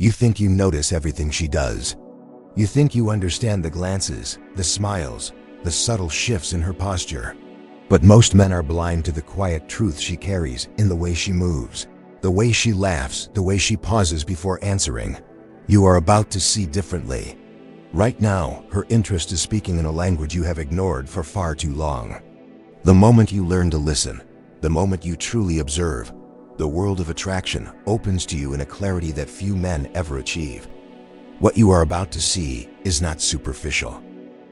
You think you notice everything she does. You think you understand the glances, the smiles, the subtle shifts in her posture. But most men are blind to the quiet truth she carries in the way she moves, the way she laughs, the way she pauses before answering. You are about to see differently. Right now, her interest is speaking in a language you have ignored for far too long. The moment you learn to listen, the moment you truly observe, the world of attraction opens to you in a clarity that few men ever achieve. What you are about to see is not superficial.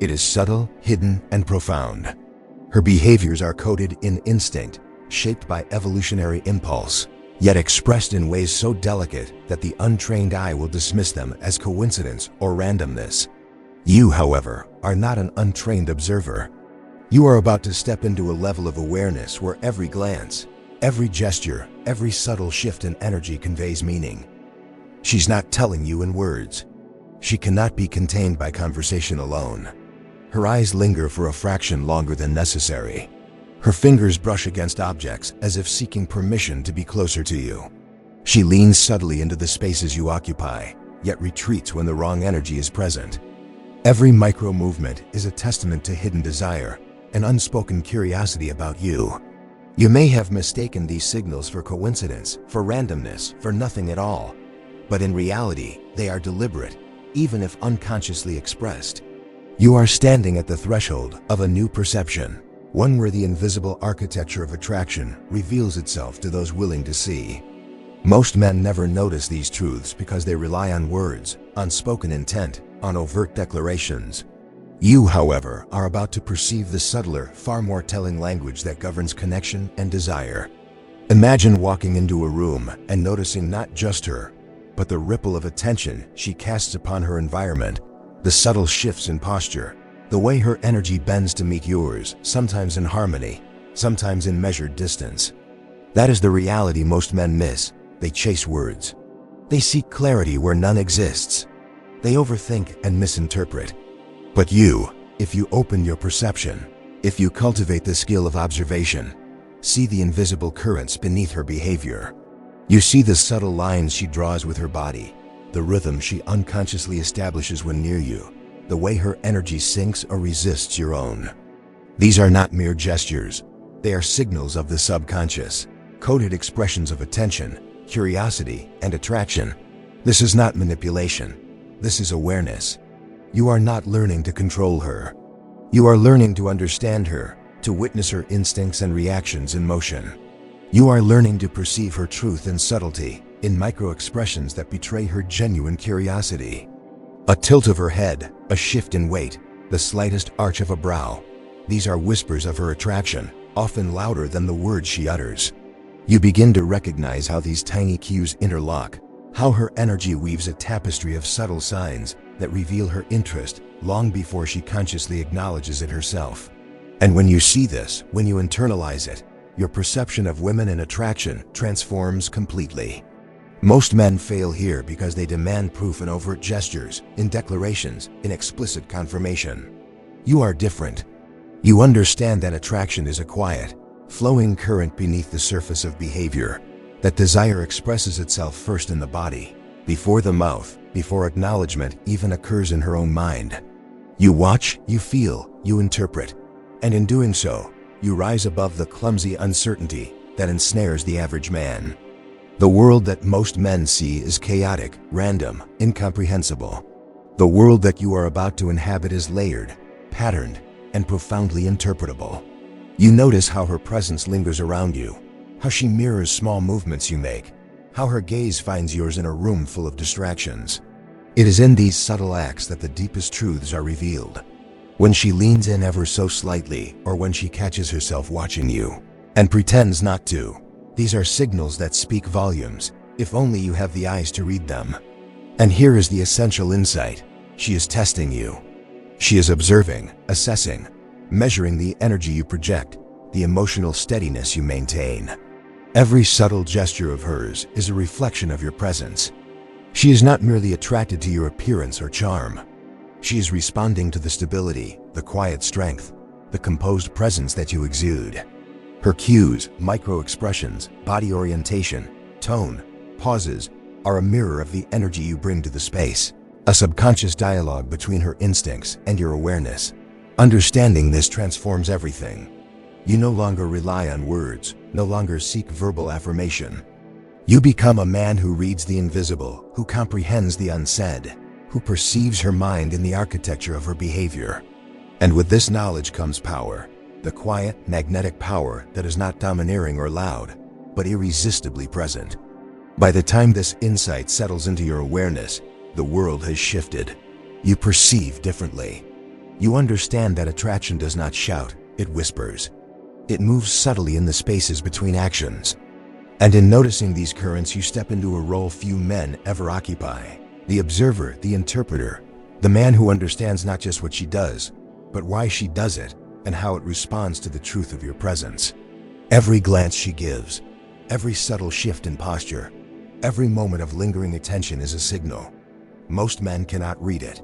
It is subtle, hidden, and profound. Her behaviors are coded in instinct, shaped by evolutionary impulse, yet expressed in ways so delicate that the untrained eye will dismiss them as coincidence or randomness. You, however, are not an untrained observer. You are about to step into a level of awareness where every glance, every gesture, every subtle shift in energy conveys meaning. She's not telling you in words. She cannot be contained by conversation alone. Her eyes linger for a fraction longer than necessary. Her fingers brush against objects as if seeking permission to be closer to you. She leans subtly into the spaces you occupy, yet retreats when the wrong energy is present. Every micro movement is a testament to hidden desire, an unspoken curiosity about you. You may have mistaken these signals for coincidence, for randomness, for nothing at all. But in reality, they are deliberate, even if unconsciously expressed. You are standing at the threshold of a new perception, one where the invisible architecture of attraction reveals itself to those willing to see. Most men never notice these truths because they rely on words, on spoken intent, on overt declarations. You, however, are about to perceive the subtler, far more telling language that governs connection and desire. Imagine walking into a room and noticing not just her, but the ripple of attention she casts upon her environment, the subtle shifts in posture, the way her energy bends to meet yours, sometimes in harmony, sometimes in measured distance. That is the reality most men miss. They chase words. They seek clarity where none exists. They overthink and misinterpret. But you, if you open your perception, if you cultivate the skill of observation, see the invisible currents beneath her behavior. You see the subtle lines she draws with her body, the rhythm she unconsciously establishes when near you, the way her energy sinks or resists your own. These are not mere gestures. They are signals of the subconscious, coded expressions of attention, curiosity, and attraction. This is not manipulation. This is awareness. You are not learning to control her. You are learning to understand her, to witness her instincts and reactions in motion. You are learning to perceive her truth and subtlety in micro-expressions that betray her genuine curiosity. A tilt of her head, a shift in weight, the slightest arch of a brow. These are whispers of her attraction, often louder than the words she utters. You begin to recognize how these tiny cues interlock, how her energy weaves a tapestry of subtle signs that reveal her interest long before she consciously acknowledges it herself. And when you see this, when you internalize it, your perception of women and attraction transforms completely. Most men fail here because they demand proof in overt gestures, in declarations, in explicit confirmation. You are different. You understand that attraction is a quiet, flowing current beneath the surface of behavior, that desire expresses itself first in the body, before the mouth, before acknowledgement even occurs in her own mind. You watch, you feel, you interpret, and in doing so, you rise above the clumsy uncertainty that ensnares the average man. The world that most men see is chaotic, random, incomprehensible. The world that you are about to inhabit is layered, patterned, and profoundly interpretable. You notice how her presence lingers around you, how she mirrors small movements you make, how her gaze finds yours in a room full of distractions. It is in these subtle acts that the deepest truths are revealed. When she leans in ever so slightly, or when she catches herself watching you and pretends not to, these are signals that speak volumes, if only you have the eyes to read them. And here is the essential insight. She is testing you. She is observing, assessing, measuring the energy you project, the emotional steadiness you maintain. Every subtle gesture of hers is a reflection of your presence. She is not merely attracted to your appearance or charm. She is responding to the stability, the quiet strength, the composed presence that you exude. Her cues, micro-expressions, body orientation, tone, pauses, are a mirror of the energy you bring to the space, a subconscious dialogue between her instincts and your awareness. Understanding this transforms everything. You no longer rely on words, no longer seek verbal affirmation. You become a man who reads the invisible, who comprehends the unsaid, who perceives her mind in the architecture of her behavior. And with this knowledge comes power, the quiet, magnetic power that is not domineering or loud, but irresistibly present. By the time this insight settles into your awareness, the world has shifted. You perceive differently. You understand that attraction does not shout, it whispers. It moves subtly in the spaces between actions. And in noticing these currents, you step into a role few men ever occupy. The observer, the interpreter, the man who understands not just what she does, but why she does it and how it responds to the truth of your presence. Every glance she gives, every subtle shift in posture, every moment of lingering attention is a signal. Most men cannot read it.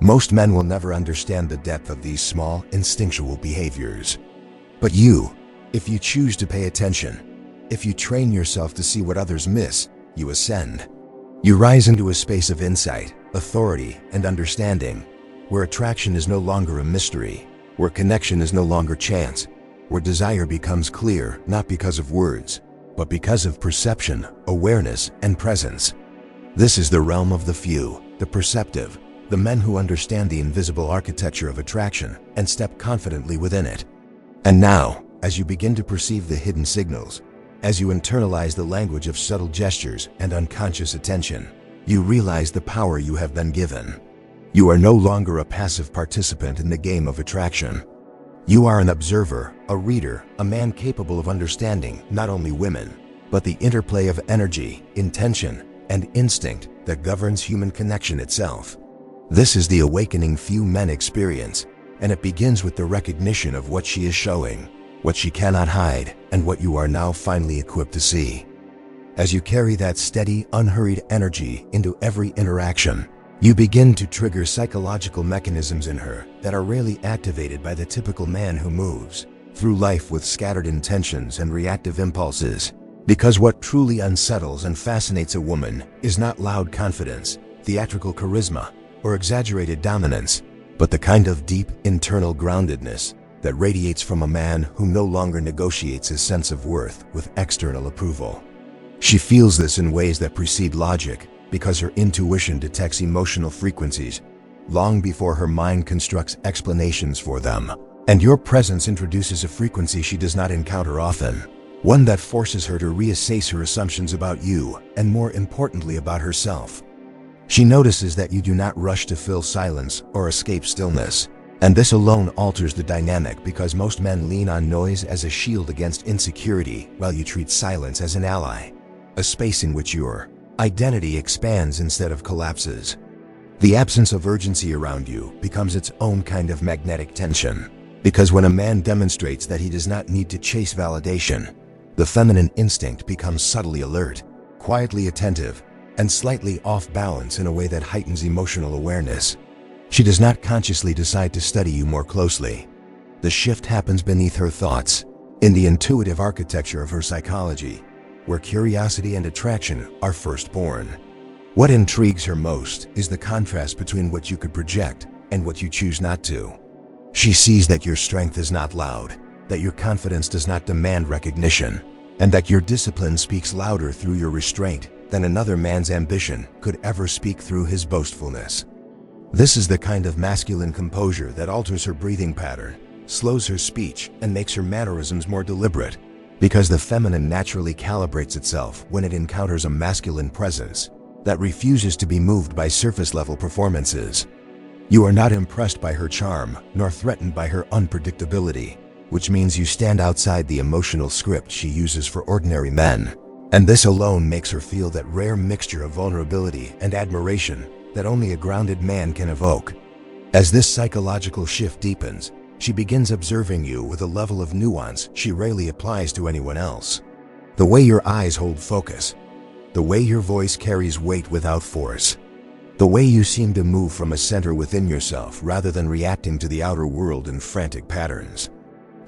Most men will never understand the depth of these small, instinctual behaviors. But you, if you choose to pay attention, if you train yourself to see what others miss, you ascend. You rise into a space of insight, authority, and understanding, where attraction is no longer a mystery, where connection is no longer chance, where desire becomes clear not because of words, but because of perception, awareness, and presence. This is the realm of the few, the perceptive, the men who understand the invisible architecture of attraction and step confidently within it. And now, as you begin to perceive the hidden signals, as you internalize the language of subtle gestures and unconscious attention, you realize the power you have been given. You are no longer a passive participant in the game of attraction. You are an observer, a reader, a man capable of understanding not only women, but the interplay of energy, intention, and instinct that governs human connection itself. This is the awakening few men experience, and it begins with the recognition of what she is showing, what she cannot hide, and what you are now finally equipped to see. As you carry that steady, unhurried energy into every interaction, you begin to trigger psychological mechanisms in her that are rarely activated by the typical man who moves through life with scattered intentions and reactive impulses. Because what truly unsettles and fascinates a woman is not loud confidence, theatrical charisma, or exaggerated dominance, but the kind of deep, internal groundedness that radiates from a man who no longer negotiates his sense of worth with external approval. She feels this in ways that precede logic, because her intuition detects emotional frequencies long before her mind constructs explanations for them. And your presence introduces a frequency she does not encounter often, one that forces her to reassess her assumptions about you and, more importantly, about herself. She notices that you do not rush to fill silence or escape stillness. And this alone alters the dynamic, because most men lean on noise as a shield against insecurity, while you treat silence as an ally, a space in which your identity expands instead of collapses. The absence of urgency around you becomes its own kind of magnetic tension, because when a man demonstrates that he does not need to chase validation, the feminine instinct becomes subtly alert, quietly attentive, and slightly off balance in a way that heightens emotional awareness. She does not consciously decide to study you more closely. The shift happens beneath her thoughts, in the intuitive architecture of her psychology, where curiosity and attraction are first born. What intrigues her most is the contrast between what you could project and what you choose not to. She sees that your strength is not loud, that your confidence does not demand recognition, and that your discipline speaks louder through your restraint than another man's ambition could ever speak through his boastfulness. This is the kind of masculine composure that alters her breathing pattern, slows her speech, and makes her mannerisms more deliberate, because the feminine naturally calibrates itself when it encounters a masculine presence that refuses to be moved by surface-level performances. You are not impressed by her charm, nor threatened by her unpredictability, which means you stand outside the emotional script she uses for ordinary men. And this alone makes her feel that rare mixture of vulnerability and admiration that only a grounded man can evoke. As this psychological shift deepens, she begins observing you with a level of nuance she rarely applies to anyone else. The way your eyes hold focus, the way your voice carries weight without force, the way you seem to move from a center within yourself rather than reacting to the outer world in frantic patterns.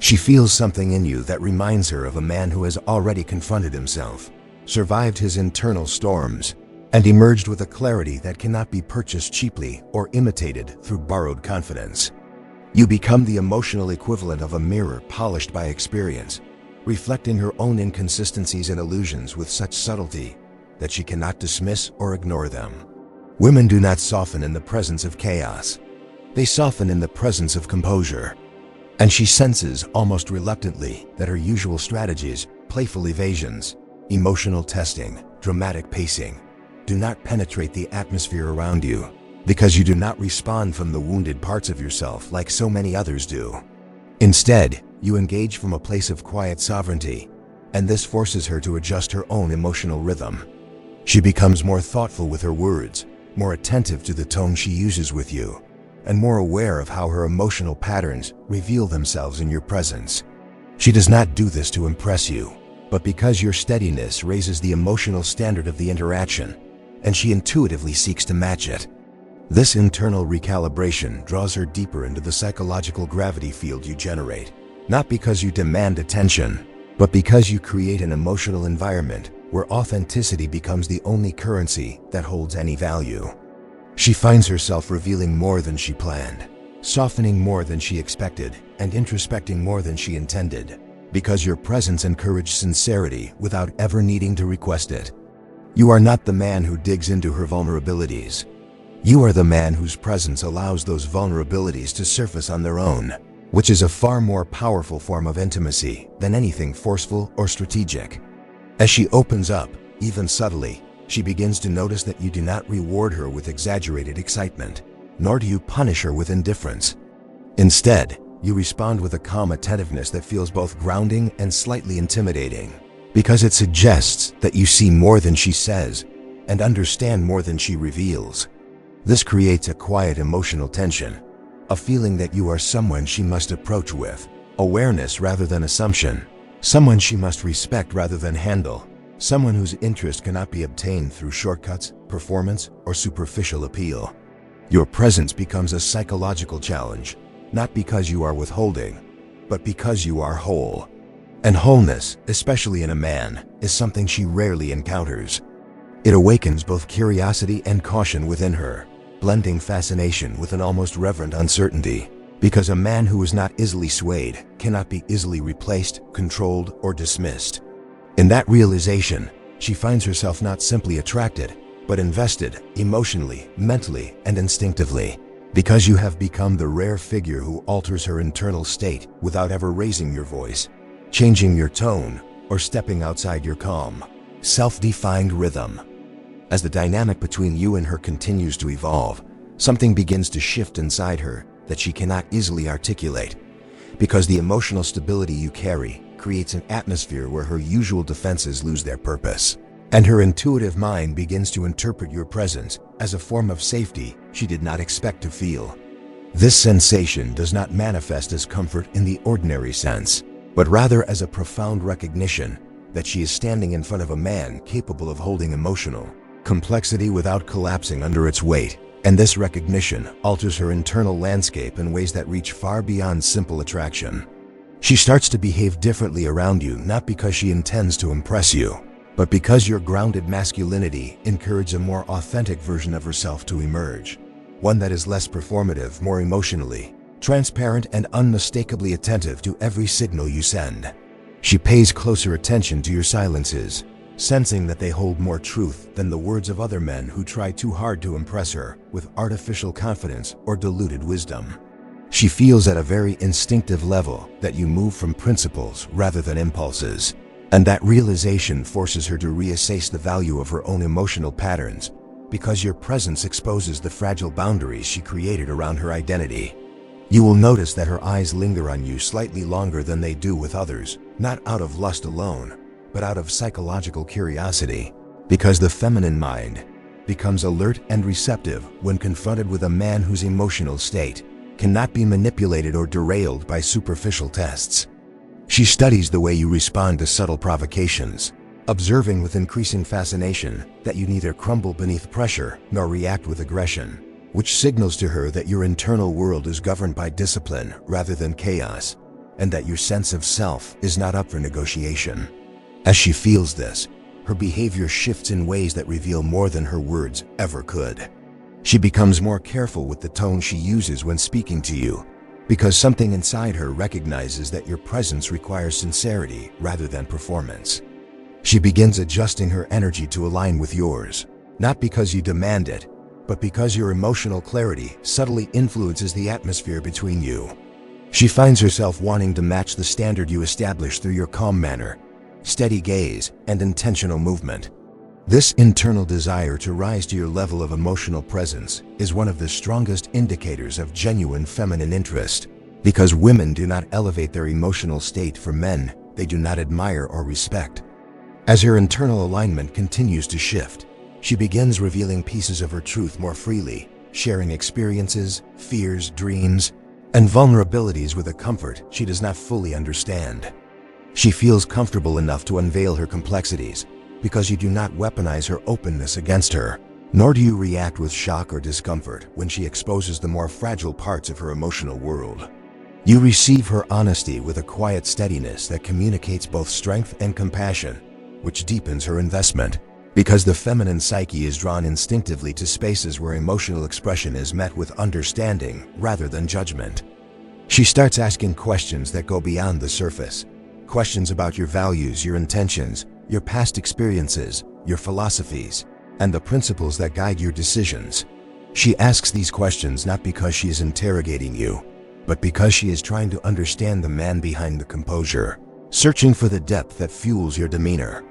She feels something in you that reminds her of a man who has already confronted himself, survived his internal storms, and emerged with a clarity that cannot be purchased cheaply or imitated through borrowed confidence. You become the emotional equivalent of a mirror polished by experience, reflecting her own inconsistencies and illusions with such subtlety that she cannot dismiss or ignore them. Women do not soften in the presence of chaos. They soften in the presence of composure. And she senses, almost reluctantly, that her usual strategies, playful evasions, emotional testing, dramatic pacing, do not penetrate the atmosphere around you, because you do not respond from the wounded parts of yourself like so many others do. Instead, you engage from a place of quiet sovereignty, and this forces her to adjust her own emotional rhythm. She becomes more thoughtful with her words, more attentive to the tone she uses with you, and more aware of how her emotional patterns reveal themselves in your presence. She does not do this to impress you, but because your steadiness raises the emotional standard of the interaction, and she intuitively seeks to match it. This internal recalibration draws her deeper into the psychological gravity field you generate, not because you demand attention, but because you create an emotional environment where authenticity becomes the only currency that holds any value. She finds herself revealing more than she planned, softening more than she expected, and introspecting more than she intended, because your presence encouraged sincerity without ever needing to request it. You are not the man who digs into her vulnerabilities. You are the man whose presence allows those vulnerabilities to surface on their own, which is a far more powerful form of intimacy than anything forceful or strategic. As she opens up, even subtly, she begins to notice that you do not reward her with exaggerated excitement, nor do you punish her with indifference. Instead, you respond with a calm attentiveness that feels both grounding and slightly intimidating, because it suggests that you see more than she says and understand more than she reveals. This creates a quiet emotional tension, a feeling that you are someone she must approach with awareness rather than assumption, someone she must respect rather than handle, someone whose interest cannot be obtained through shortcuts, performance, or superficial appeal. Your presence becomes a psychological challenge, not because you are withholding, but because you are whole. And wholeness, especially in a man, is something she rarely encounters. It awakens both curiosity and caution within her, blending fascination with an almost reverent uncertainty, because a man who is not easily swayed cannot be easily replaced, controlled, or dismissed. In that realization, she finds herself not simply attracted, but invested emotionally, mentally, and instinctively, because you have become the rare figure who alters her internal state without ever raising your voice, changing your tone, or stepping outside your calm, self-defined rhythm. As the dynamic between you and her continues to evolve, something begins to shift inside her that she cannot easily articulate, because the emotional stability you carry creates an atmosphere where her usual defenses lose their purpose, and her intuitive mind begins to interpret your presence as a form of safety she did not expect to feel. This sensation does not manifest as comfort in the ordinary sense, but rather as a profound recognition that she is standing in front of a man capable of holding emotional complexity without collapsing under its weight, and this recognition alters her internal landscape in ways that reach far beyond simple attraction. She starts to behave differently around you not because she intends to impress you, but because your grounded masculinity encourages a more authentic version of herself to emerge, one that is less performative, more emotionally transparent, and unmistakably attentive to every signal you send. She pays closer attention to your silences, sensing that they hold more truth than the words of other men who try too hard to impress her with artificial confidence or diluted wisdom. She feels at a very instinctive level that you move from principles rather than impulses, and that realization forces her to reassess the value of her own emotional patterns, because your presence exposes the fragile boundaries she created around her identity. You will notice that her eyes linger on you slightly longer than they do with others, not out of lust alone, but out of psychological curiosity, because the feminine mind becomes alert and receptive when confronted with a man whose emotional state cannot be manipulated or derailed by superficial tests. She studies the way you respond to subtle provocations, observing with increasing fascination that you neither crumble beneath pressure nor react with aggression, which signals to her that your internal world is governed by discipline rather than chaos, and that your sense of self is not up for negotiation. As she feels this, her behavior shifts in ways that reveal more than her words ever could. She becomes more careful with the tone she uses when speaking to you, because something inside her recognizes that your presence requires sincerity rather than performance. She begins adjusting her energy to align with yours, not because you demand it, but because your emotional clarity subtly influences the atmosphere between you. She finds herself wanting to match the standard you establish through your calm manner, steady gaze, and intentional movement. This internal desire to rise to your level of emotional presence is one of the strongest indicators of genuine feminine interest, because women do not elevate their emotional state for men they do not admire or respect. As her internal alignment continues to shift, she begins revealing pieces of her truth more freely, sharing experiences, fears, dreams, and vulnerabilities with a comfort she does not fully understand. She feels comfortable enough to unveil her complexities, because you do not weaponize her openness against her, nor do you react with shock or discomfort when she exposes the more fragile parts of her emotional world. You receive her honesty with a quiet steadiness that communicates both strength and compassion, which deepens her investment, because the feminine psyche is drawn instinctively to spaces where emotional expression is met with understanding rather than judgment. She starts asking questions that go beyond the surface, questions about your values, your intentions, your past experiences, your philosophies, and the principles that guide your decisions. She asks these questions not because she is interrogating you, but because she is trying to understand the man behind the composure, searching for the depth that fuels your demeanor.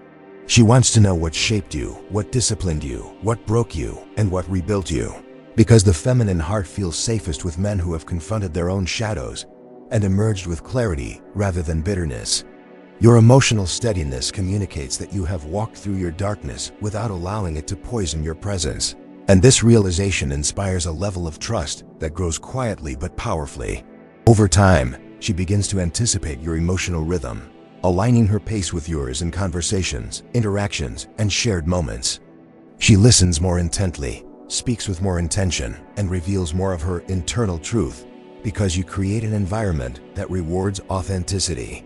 She wants to know what shaped you, what disciplined you, what broke you, and what rebuilt you, because the feminine heart feels safest with men who have confronted their own shadows and emerged with clarity rather than bitterness. Your emotional steadiness communicates that you have walked through your darkness without allowing it to poison your presence, and this realization inspires a level of trust that grows quietly but powerfully. Over time, she begins to anticipate your emotional rhythm, aligning her pace with yours in conversations, interactions, and shared moments. She listens more intently, speaks with more intention, and reveals more of her internal truth, because you create an environment that rewards authenticity.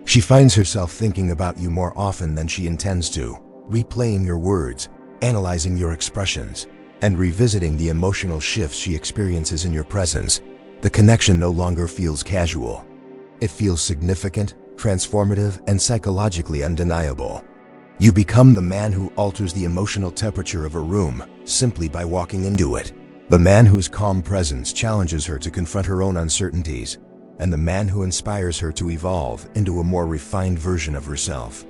She finds herself thinking about you more often than she intends to, replaying your words, analyzing your expressions, and revisiting the emotional shifts she experiences in your presence. The connection no longer feels casual. It feels significant, transformative, and psychologically undeniable. You become the man who alters the emotional temperature of a room simply by walking into it, the man whose calm presence challenges her to confront her own uncertainties, and the man who inspires her to evolve into a more refined version of herself.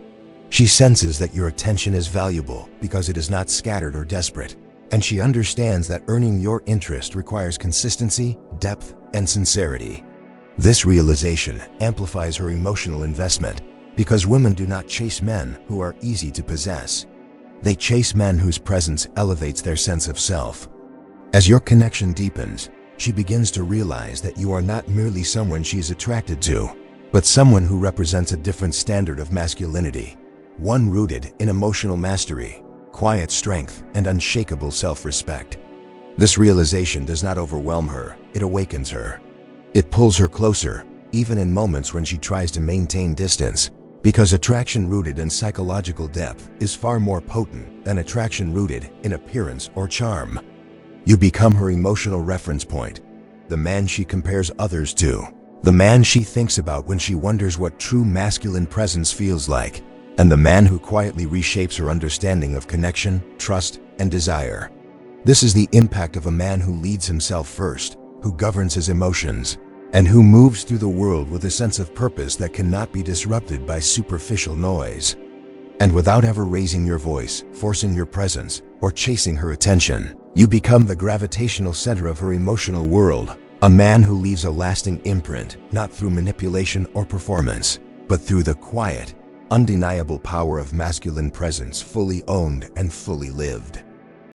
She senses that your attention is valuable because it is not scattered or desperate, and she understands that earning your interest requires consistency, depth, and sincerity. This realization amplifies her emotional investment, because women do not chase men who are easy to possess. They chase men whose presence elevates their sense of self. As your connection deepens, she begins to realize that you are not merely someone she is attracted to, but someone who represents a different standard of masculinity, one rooted in emotional mastery, quiet strength, and unshakable self-respect. This realization does not overwhelm her, it awakens her. It pulls her closer, even in moments when she tries to maintain distance, because attraction rooted in psychological depth is far more potent than attraction rooted in appearance or charm. You become her emotional reference point, the man she compares others to, the man she thinks about when she wonders what true masculine presence feels like, and the man who quietly reshapes her understanding of connection, trust, and desire. This is the impact of a man who leads himself first, who governs his emotions, and who moves through the world with a sense of purpose that cannot be disrupted by superficial noise. And without ever raising your voice, forcing your presence, or chasing her attention, you become the gravitational center of her emotional world, a man who leaves a lasting imprint, not through manipulation or performance, but through the quiet, undeniable power of masculine presence fully owned and fully lived.